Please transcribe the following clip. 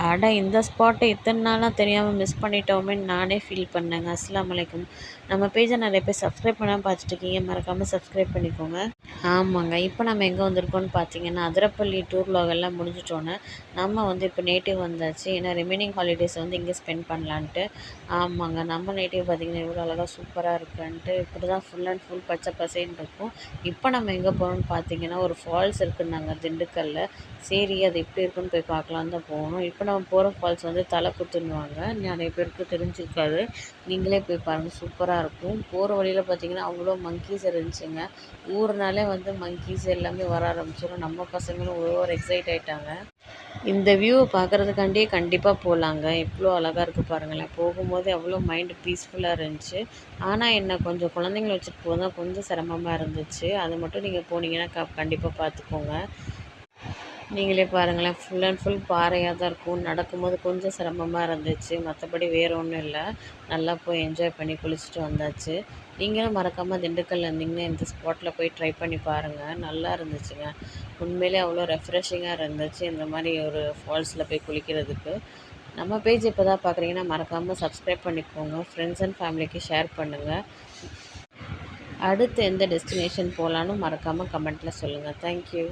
அட இந்த ஸ்பாட்ட இத்தன நாளா தெரியாம மிஸ் பண்ணிட்டோமேன்னு நானே ஃபீல் பண்ணேங்க. அஸ்ஸலாமு அலைக்கும். நம்ம பேஜ நெறைய பேர் சப்ஸ்கிரைப் பண்ணாம பார்த்துட்டுருக்கீங்க. மறக்காம சப்ஸ்கிரைப் பண்ணிக்கோங்க. ஆமாங்க. இப்ப நம்ம எங்க வந்திருக்கோம்னு பார்த்தீங்கன்னா, அதிரப்பள்ளி டூர் vlogலாம் முடிஞ்சிட்டோன்னே, நம்ம வந்து இப்போ நேட்டிவ் வந்தாச்சு. ஏன்னா ரிமைனிங் ஹாலிடேஸ் வந்து இங்கே ஸ்பெண்ட் பண்ணலான்ட்டு. ஆமாங்க. நம்ம நேட்டிவ் பார்த்தீங்கன்னா, எவ்வளோ அழகா சூப்பரா இருக்குன்ட்டு, இப்படி தான் ஃபுல் அண்ட் ஃபுல் பச்சை பசேல்னு இருக்கும். இப்போ நம்ம எங்கே போறோம்னு பார்த்தீங்கன்னா, ஒரு ஃபால்ஸ் இருக்குன்னாங்க திண்டுக்கல்ல. சரி அது எப்படி இருக்குன்னு போய் பார்க்கலான்னு தான் போனோம். இப்போ நம்ம போகிற ஃபால்ஸ் வந்து தலைக்குத்துன்னுவாங்க. நிறைய பேருக்கு தெரிஞ்சிருக்காது. நீங்களே போய் பாருங்கள், சூப்பராக இருக்கும். போகிற வழியில் பார்த்தீங்கன்னா அவ்வளோ மங்கீஸ் இருந்துச்சுங்க. ஊர்னாலே வந்து மங்கீஸ் எல்லாமே வர ஆரம்பிச்சிடும். நம்ம பசங்களும் ஓவர் எக்ஸைட் ஆகிட்டாங்க. இந்த வியூவை பார்க்குறதுக்காண்டியே கண்டிப்பாக போகலாங்க. எவ்வளோ அழகாக இருக்குது பாருங்களேன். போகும்போது அவ்வளோ மைண்டு பீஸ்ஃபுல்லாக இருந்துச்சு. ஆனால் என்ன கொஞ்சம் குழந்தைங்கள வச்சுட்டு போனால் கொஞ்சம் சிரமமாக இருந்துச்சு. அது மட்டும் நீங்கள் போனீங்கன்னா கண்டிப்பாக பார்த்துக்கோங்க. நீங்களே பாருங்களேன், ஃபுல் அண்ட் ஃபுல் பாறையாக தான் இருக்கும். நடக்கும்போது கொஞ்சம் சிரமமாக இருந்துச்சு. மற்றபடி வேறு ஒன்றும் இல்லை. நல்லா போய் என்ஜாய் பண்ணி குளிச்சுட்டு வந்தாச்சு. நீங்களும் மறக்காமல் திண்டுக்கல்ல இருந்தீங்கன்னா இந்த ஸ்பாட்டில் போய் ட்ரை பண்ணி பாருங்கள். நல்லா இருந்துச்சுங்க. உண்மையிலே அவ்வளோ ரெஃப்ரெஷிங்காக இருந்துச்சு இந்த மாதிரி ஒரு ஃபால்ஸில் போய் குளிக்கிறதுக்கு. நம்ம பேஜ் இப்போ தான் பார்க்குறீங்கன்னா மறக்காமல் சப்ஸ்கிரைப் பண்ணிக்கோங்க. ஃப்ரெண்ட்ஸ் அண்ட் ஃபேமிலிக்கு ஷேர் பண்ணுங்கள். அடுத்து எந்த டெஸ்டினேஷன் போகலான்னு மறக்காமல் கமெண்ட்டில் சொல்லுங்கள். தேங்க்யூ.